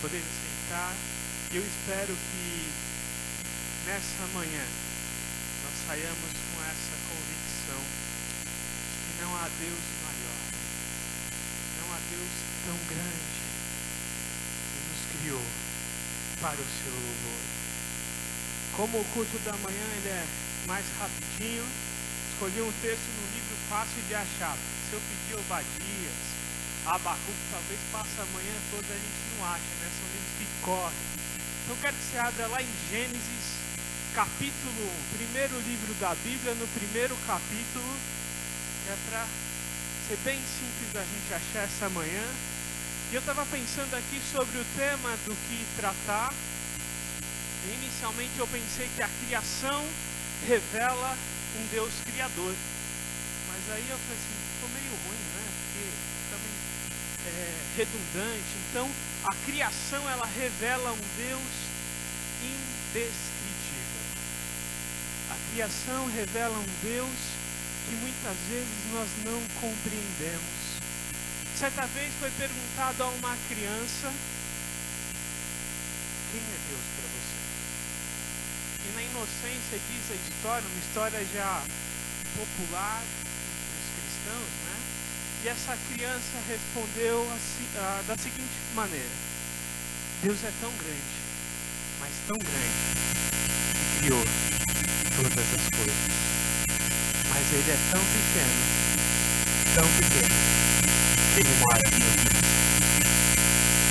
Podemos sentar. Eu espero que nessa manhã nós saiamos com essa convicção de que não há Deus maior, não há Deus tão grande que nos criou para o seu louvor. Como o culto da manhã ele é mais rapidinho, escolhi um texto num livro fácil de achar. Se eu pedir Obadias, Abacuque, talvez passe a manhã toda a gente não acha, né? São livros que correm. Então eu quero que você abra lá em Gênesis, capítulo 1, primeiro livro da Bíblia, no primeiro capítulo, que é para ser bem simples da gente achar essa manhã. E eu estava pensando aqui sobre o tema do que tratar. E inicialmente eu pensei que a criação revela um Deus criador. Mas aí eu falei assim, ficou meio ruim, né? Porque também redundante. Então, a criação ela revela um Deus indescritível. A criação revela um Deus que muitas vezes nós não compreendemos. Certa vez foi perguntado a uma criança: quem é Deus para você? E na inocência diz a história, uma história já popular entre os cristãos, né? E essa criança respondeu assim, da seguinte maneira: Deus é tão grande, mas tão grande, que criou todas as coisas. Mas Ele é tão pequeno, que Ele mora aqui.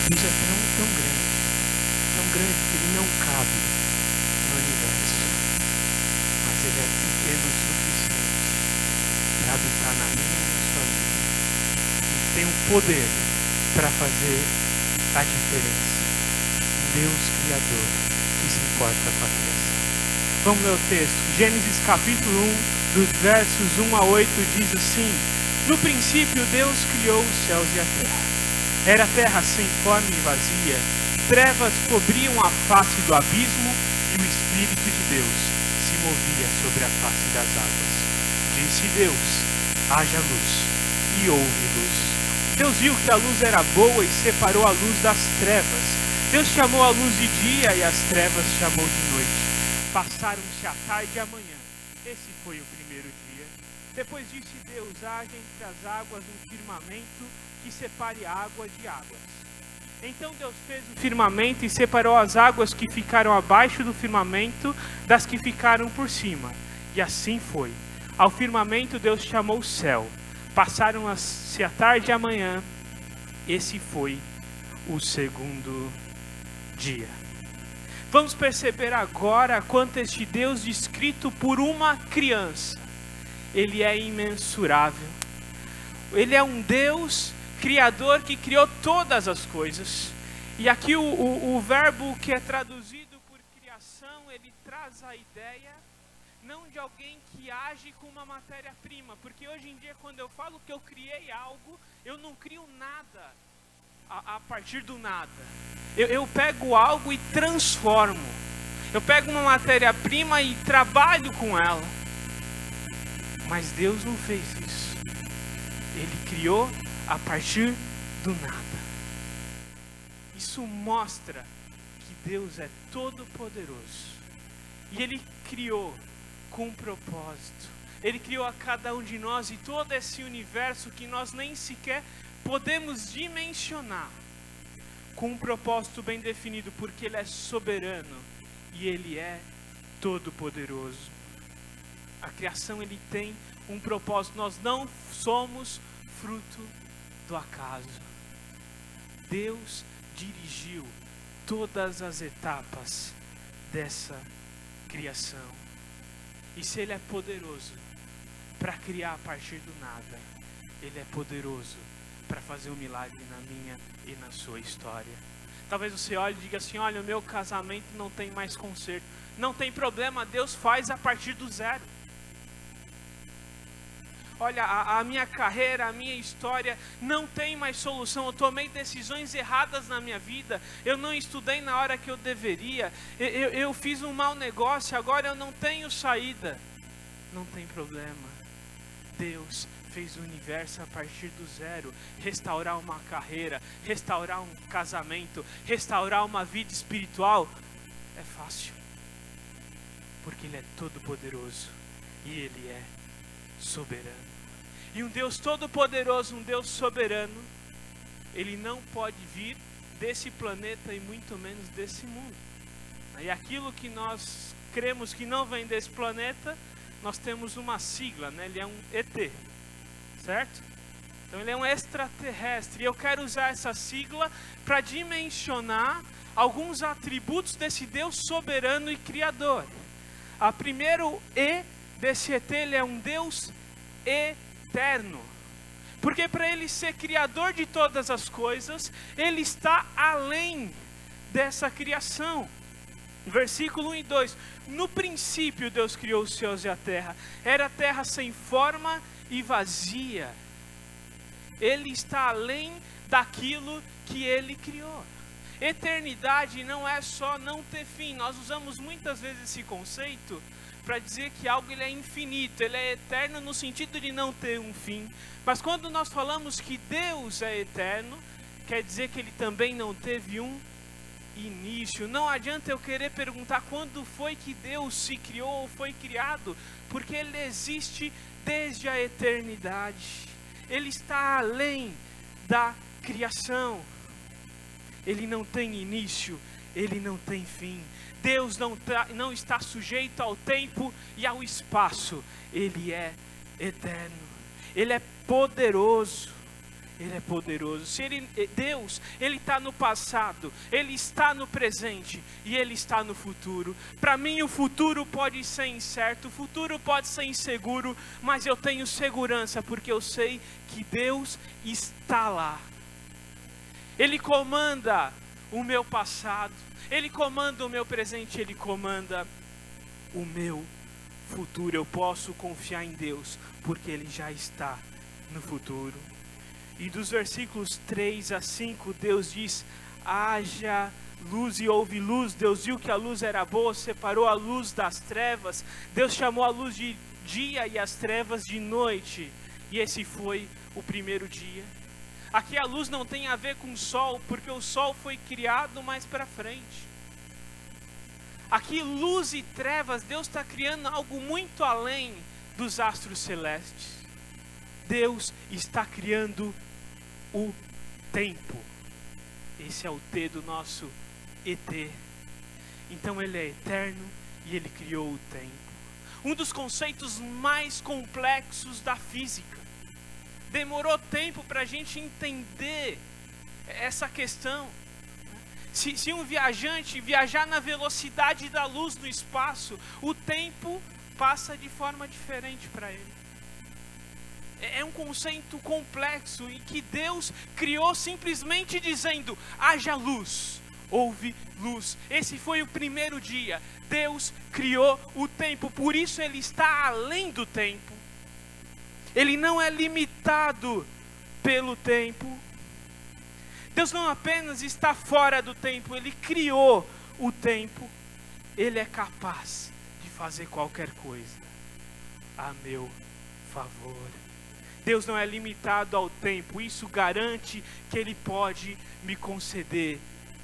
Deus é tão grande que Ele não cabe no universo. Mas Ele é pequeno o suficiente para habitar na minha e na sua vida. Tem um poder para fazer a diferença. Deus Criador que se importa com a criação. Vamos ler o texto. Gênesis capítulo 1, dos versos 1 a 8, diz assim: no princípio Deus criou os céus e a terra. Era a terra sem forma e vazia. Trevas cobriam a face do abismo e o Espírito de Deus se movia sobre a face das águas. Disse Deus: haja luz, e houve luz. Deus viu que a luz era boa e separou a luz das trevas. Deus chamou a luz de dia e as trevas chamou de noite. Passaram-se a tarde e a manhã. Esse foi o primeiro dia. Depois disse Deus: haja entre as águas um firmamento que separe água de águas. Então Deus fez o firmamento e separou as águas que ficaram abaixo do firmamento das que ficaram por cima. E assim foi. Ao firmamento Deus chamou céu. Passaram-se a tarde e a manhã. Esse foi o segundo dia. Vamos perceber agora quanto este Deus descrito por uma criança, Ele é imensurável. Ele é um Deus criador que criou todas as coisas. E aqui o verbo que é traduzido por criação, ele traz a ideia não de alguém que age com uma matéria-prima, porque hoje em dia quando eu falo que eu criei algo, eu não crio nada a partir do nada. Eu pego algo e transformo. Eu pego uma matéria-prima e trabalho com ela. Mas Deus não fez isso. Ele criou a partir do nada. Isso mostra que Deus é todo-poderoso. E Ele criou com um propósito. Ele criou a cada um de nós e todo esse universo que nós nem sequer podemos dimensionar, com um propósito bem definido, porque Ele é soberano e Ele é todo-poderoso. A criação ele tem um propósito. Nós não somos fruto do acaso. Deus dirigiu todas as etapas dessa criação. E se Ele é poderoso para criar a partir do nada, Ele é poderoso para fazer um milagre na minha e na sua história. Talvez você olhe e diga assim: olha, o meu casamento não tem mais conserto. Não tem problema, Deus faz a partir do zero. Olha, a minha carreira, a minha história não tem mais solução. Eu tomei decisões erradas na minha vida. Eu não estudei na hora que eu deveria. Eu fiz um mau negócio, agora eu não tenho saída. Não tem problema. Deus fez o universo a partir do zero. Restaurar uma carreira, restaurar um casamento, restaurar uma vida espiritual é fácil, porque Ele é todo poderoso e Ele é soberano. E um Deus todo poderoso, um Deus soberano, Ele não pode vir desse planeta e muito menos desse mundo. E aquilo que nós cremos que não vem desse planeta, nós temos uma sigla, né? Ele é um ET, certo? Então ele é um extraterrestre. E eu quero usar essa sigla para dimensionar alguns atributos desse Deus soberano e criador. A primeiro E desse ET, ele é um Deus eterno. Porque para Ele ser criador de todas as coisas, Ele está além dessa criação. Versículo 1 e 2. No princípio Deus criou os céus e a terra. Era a terra sem forma e vazia. Ele está além daquilo que Ele criou. Eternidade não é só não ter fim. Nós usamos muitas vezes esse conceito para dizer que algo ele é infinito, ele é eterno no sentido de não ter um fim. Mas quando nós falamos que Deus é eterno, quer dizer que Ele também não teve um início. Não adianta eu querer perguntar quando foi que Deus se criou ou foi criado, porque Ele existe desde a eternidade. Ele está além da criação. Ele não tem início, Ele não tem fim. Deus não está sujeito ao tempo e ao espaço. Ele é eterno. Ele é poderoso. Ele é poderoso. Deus, Ele está no passado, Ele está no presente e Ele está no futuro. Para mim o futuro pode ser incerto, o futuro pode ser inseguro, mas eu tenho segurança porque eu sei que Deus está lá. Ele comanda o meu passado, Ele comanda o meu presente, Ele comanda o meu futuro. Eu posso confiar em Deus, porque Ele já está no futuro. E dos versículos 3 a 5, Deus diz: haja luz e houve luz. Deus viu que a luz era boa, separou a luz das trevas. Deus chamou a luz de dia e as trevas de noite. E esse foi o primeiro dia. Aqui a luz não tem a ver com o sol, porque o sol foi criado mais para frente. Aqui luz e trevas, Deus está criando algo muito além dos astros celestes. Deus está criando o tempo. Esse é o T do nosso ET. Então Ele é eterno e Ele criou o tempo. Um dos conceitos mais complexos da física. Demorou tempo para a gente entender essa questão. Se um viajante viajar na velocidade da luz no espaço, o tempo passa de forma diferente para ele. É um conceito complexo e que Deus criou simplesmente dizendo: haja luz, houve luz. Esse foi o primeiro dia. Deus criou o tempo, por isso Ele está além do tempo. Ele não é limitado pelo tempo. Deus não apenas está fora do tempo, Ele criou o tempo. Ele é capaz de fazer qualquer coisa a meu favor. Deus não é limitado ao tempo, isso garante que Ele pode me conceder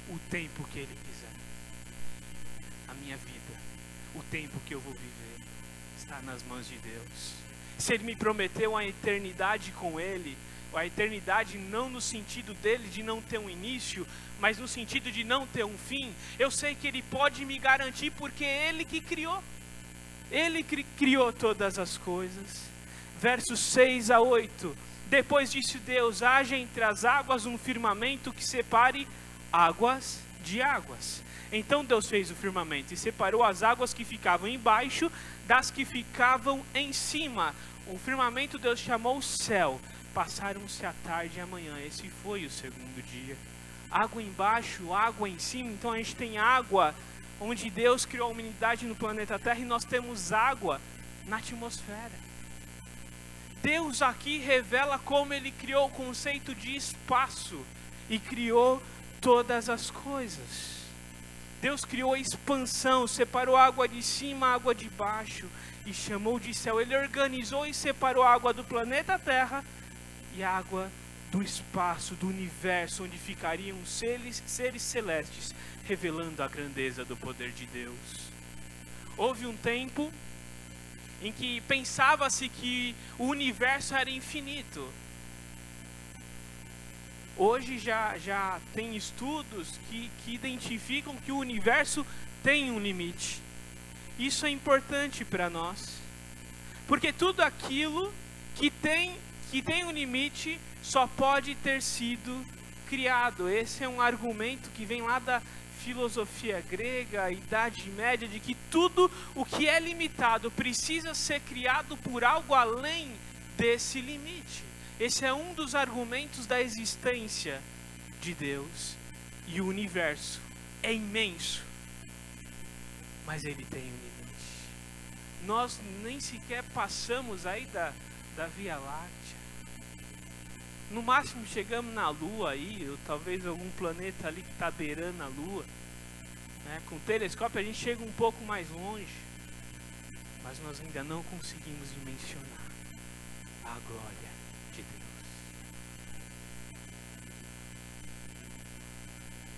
o tempo que Ele quiser. A minha vida, o tempo que eu vou viver, está nas mãos de Deus. Se Ele me prometeu a eternidade com Ele, a eternidade não no sentido dele de não ter um início, mas no sentido de não ter um fim, eu sei que Ele pode me garantir, porque é Ele que criou. Ele criou todas as coisas. Versos 6 a 8. Depois disse Deus: haja entre as águas um firmamento que separe águas de águas. Então Deus fez o firmamento e separou as águas que ficavam embaixo das que ficavam em cima. O firmamento Deus chamou céu. Passaram-se a tarde e a manhã. Esse foi o segundo dia. Água embaixo, água em cima. Então a gente tem água onde Deus criou a humanidade no planeta Terra, e nós temos água na atmosfera. Deus aqui revela como Ele criou o conceito de espaço e criou todas as coisas. Deus criou a expansão, separou a água de cima, a água de baixo e chamou de céu. Ele organizou e separou a água do planeta Terra e a água do espaço, do universo, onde ficariam seres celestes, revelando a grandeza do poder de Deus. Houve um tempo em que pensava-se que o universo era infinito. Hoje já tem estudos que identificam que o universo tem um limite. Isso é importante para nós, porque tudo aquilo que tem um limite só pode ter sido criado. Esse é um argumento que vem lá da filosofia grega, Idade Média, de que tudo o que é limitado precisa ser criado por algo além desse limite. Esse é um dos argumentos da existência de Deus. E o universo é imenso, mas ele tem um limite. Nós nem sequer passamos aí da Via Láctea. No máximo chegamos na Lua aí, ou talvez algum planeta ali que está beirando a Lua. Com o telescópio a gente chega um pouco mais longe, mas nós ainda não conseguimos dimensionar a glória de Deus.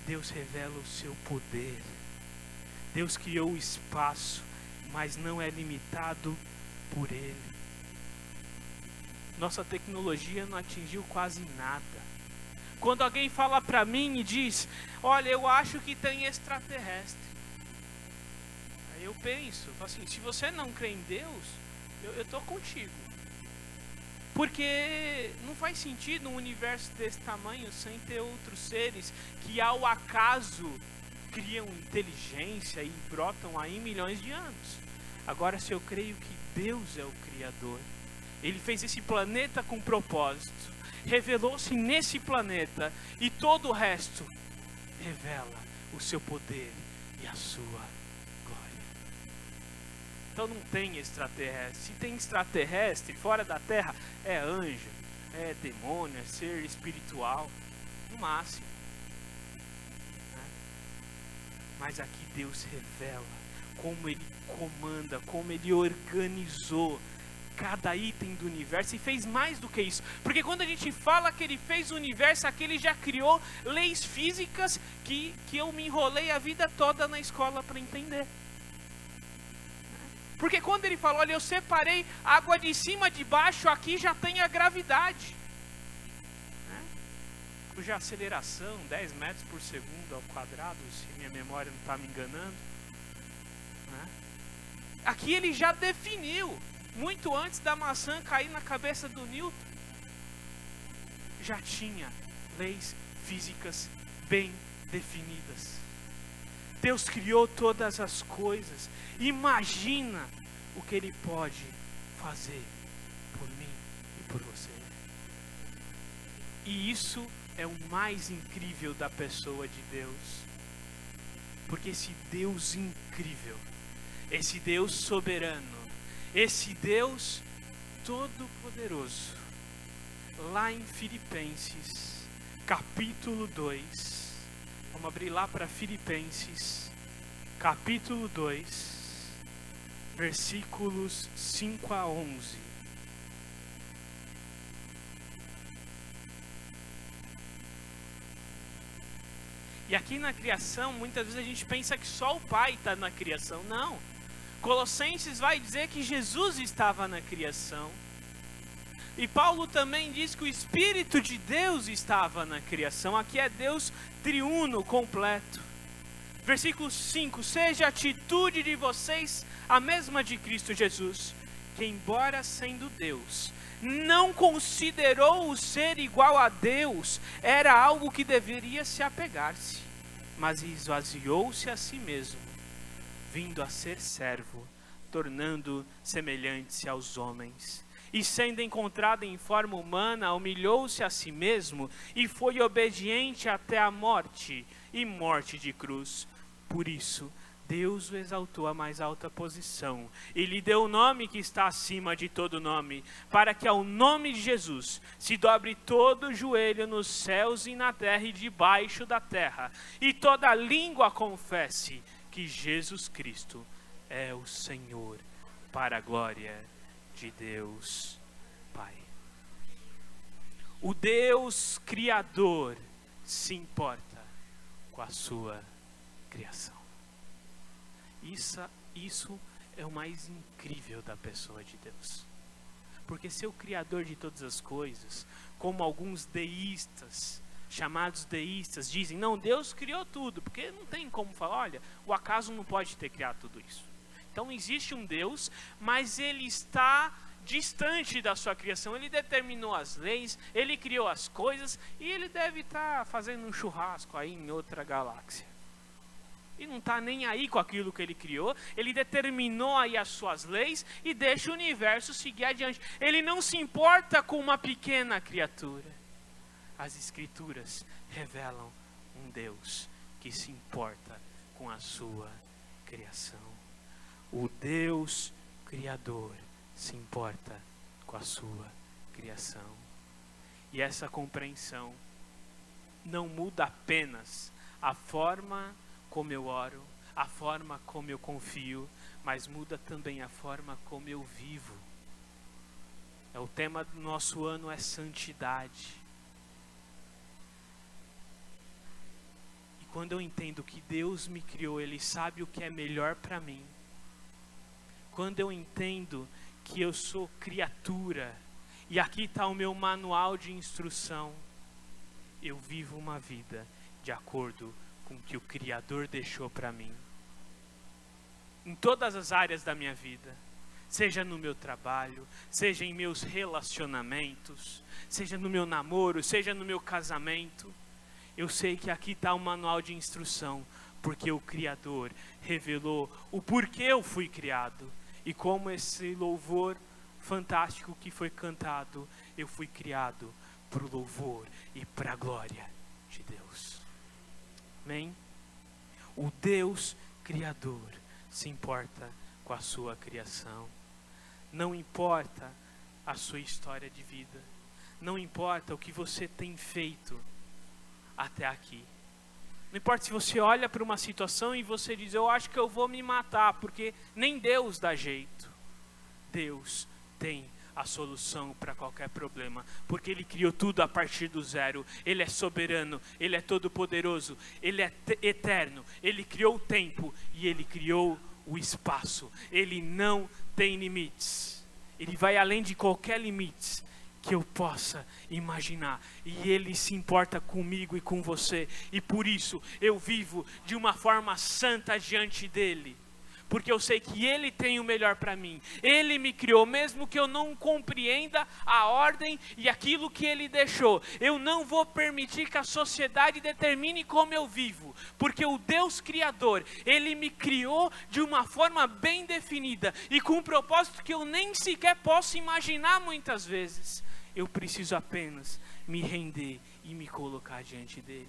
Deus revela o seu poder. Deus criou o espaço, mas não é limitado por ele. Nossa tecnologia não atingiu quase nada. Quando alguém fala para mim e diz: olha, eu acho que tem extraterrestre, aí eu penso, assim, se você não crê em Deus, eu estou contigo. Porque não faz sentido um universo desse tamanho sem ter outros seres que ao acaso criam inteligência e brotam aí milhões de anos. Agora, se eu creio que Deus é o Criador, Ele fez esse planeta com propósito, revelou-se nesse planeta, e todo o resto revela o seu poder e a sua glória. Então não tem extraterrestre. Se tem extraterrestre fora da Terra, é anjo, é demônio, é ser espiritual, no máximo. Mas aqui Deus revela como Ele comanda, como Ele organizou cada item do universo, e fez mais do que isso. Porque quando a gente fala que Ele fez o universo, aqui Ele já criou leis físicas que eu me enrolei a vida toda na escola para entender. Porque quando Ele falou, olha, eu separei água de cima de baixo, aqui já tem a gravidade, cuja aceleração 10 metros por segundo ao quadrado, se minha memória não está me enganando. Aqui Ele já definiu, muito antes da maçã cair na cabeça do Newton, já tinha leis físicas bem definidas. Deus criou todas as coisas. Imagina o que Ele pode fazer por mim e por você. E isso é o mais incrível da pessoa de Deus. Porque esse Deus incrível, esse Deus soberano, esse Deus todo-poderoso, lá em Filipenses, capítulo 2, vamos abrir lá para Filipenses, capítulo 2, versículos 5 a 11. E aqui na criação, muitas vezes a gente pensa que só o Pai está na criação. Não. Colossenses vai dizer que Jesus estava na criação. E Paulo também diz que o Espírito de Deus estava na criação. Aqui é Deus triuno, completo. Versículo 5. Seja a atitude de vocês a mesma de Cristo Jesus, que embora sendo Deus, não considerou o ser igual a Deus era algo que deveria se apegar-se, mas esvaziou-se a si mesmo, vindo a ser servo, tornando semelhante aos homens. E sendo encontrado em forma humana, humilhou-se a si mesmo e foi obediente até a morte, e morte de cruz. Por isso, Deus o exaltou à mais alta posição e lhe deu o nome que está acima de todo nome, para que ao nome de Jesus se dobre todo o joelho nos céus e na terra e debaixo da terra, e toda língua confesse que Jesus Cristo é o Senhor, para a glória de Deus Pai. O Deus Criador se importa com a sua criação. Isso é o mais incrível da pessoa de Deus. Porque ser o Criador de todas as coisas, como alguns deístas, chamados deístas, dizem, não, Deus criou tudo, porque não tem como falar, olha, o acaso não pode ter criado tudo isso. Então existe um Deus, mas ele está distante da sua criação, ele determinou as leis, ele criou as coisas, e ele deve estar fazendo um churrasco aí em outra galáxia. E não está nem aí com aquilo que ele criou, ele determinou aí as suas leis e deixa o universo seguir adiante. Ele não se importa com uma pequena criatura. As Escrituras revelam um Deus que se importa com a sua criação. O Deus Criador se importa com a sua criação. E essa compreensão não muda apenas a forma como eu oro, a forma como eu confio, mas muda também a forma como eu vivo. O tema do nosso ano é santidade. E quando eu entendo que Deus me criou, Ele sabe o que é melhor para mim. Quando eu entendo que eu sou criatura, e aqui está o meu manual de instrução, eu vivo uma vida de acordo com o que o Criador deixou para mim. Em todas as áreas da minha vida, seja no meu trabalho, seja em meus relacionamentos, seja no meu namoro, seja no meu casamento, eu sei que aqui está o manual de instrução, porque o Criador revelou o porquê eu fui criado, e como esse louvor fantástico que foi cantado, eu fui criado para o louvor e para a glória de Deus. Amém? O Deus Criador se importa com a sua criação. Não importa a sua história de vida. Não importa o que você tem feito até aqui. Não importa se você olha para uma situação e você diz, eu acho que eu vou me matar, porque nem Deus dá jeito. Deus tem a solução para qualquer problema, porque Ele criou tudo a partir do zero. Ele é soberano, Ele é todo poderoso, Ele é eterno, Ele criou o tempo e Ele criou o espaço. Ele não tem limites, Ele vai além de qualquer limite que eu possa imaginar, e Ele se importa comigo e com você, e por isso eu vivo de uma forma santa diante dEle. Porque eu sei que Ele tem o melhor para mim. Ele me criou, mesmo que eu não compreenda a ordem e aquilo que Ele deixou. Eu não vou permitir que a sociedade determine como eu vivo. Porque o Deus Criador, Ele me criou de uma forma bem definida. E com um propósito que eu nem sequer posso imaginar muitas vezes. Eu preciso apenas me render e me colocar diante dEle.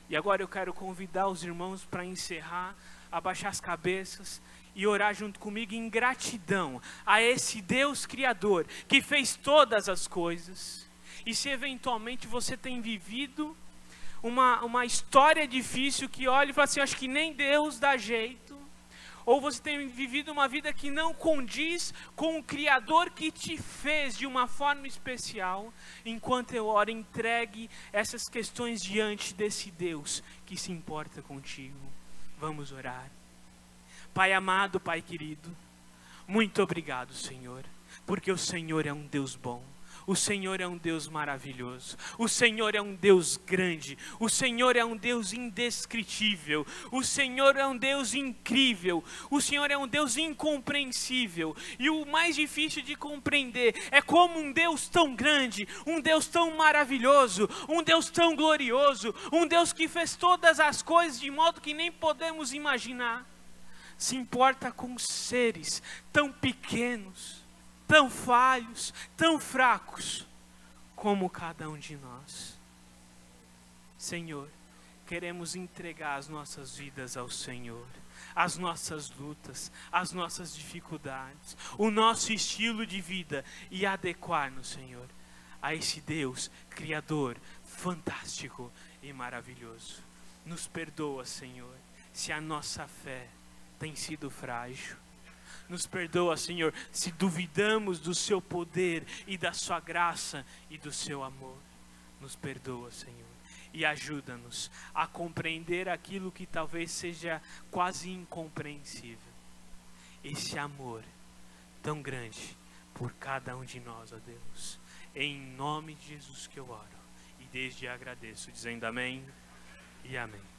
E agora eu quero convidar os irmãos para encerrar, abaixar as cabeças e orar junto comigo em gratidão a esse Deus Criador que fez todas as coisas. E se eventualmente você tem vivido uma história difícil que olha e fala assim, acho que nem Deus dá jeito, ou você tem vivido uma vida que não condiz com o Criador que te fez de uma forma especial, enquanto eu oro, entregue essas questões diante desse Deus que se importa contigo. Vamos orar. Pai amado, Pai querido, muito obrigado, Senhor, porque o Senhor é um Deus bom. O Senhor é um Deus maravilhoso, o Senhor é um Deus grande, o Senhor é um Deus indescritível, o Senhor é um Deus incrível, o Senhor é um Deus incompreensível. E o mais difícil de compreender é como um Deus tão grande, um Deus tão maravilhoso, um Deus tão glorioso, um Deus que fez todas as coisas de modo que nem podemos imaginar, se importa com seres tão pequenos, tão falhos, tão fracos, como cada um de nós. Senhor, queremos entregar as nossas vidas ao Senhor, as nossas lutas, as nossas dificuldades, o nosso estilo de vida e adequar-nos, Senhor, a esse Deus Criador, fantástico e maravilhoso. Nos perdoa, Senhor, se a nossa fé tem sido frágil. Nos perdoa, Senhor, se duvidamos do seu poder e da sua graça e do seu amor. Nos perdoa, Senhor, e ajuda-nos a compreender aquilo que talvez seja quase incompreensível. Esse amor tão grande por cada um de nós, ó Deus. Em nome de Jesus que eu oro e desde agradeço, dizendo amém e amém.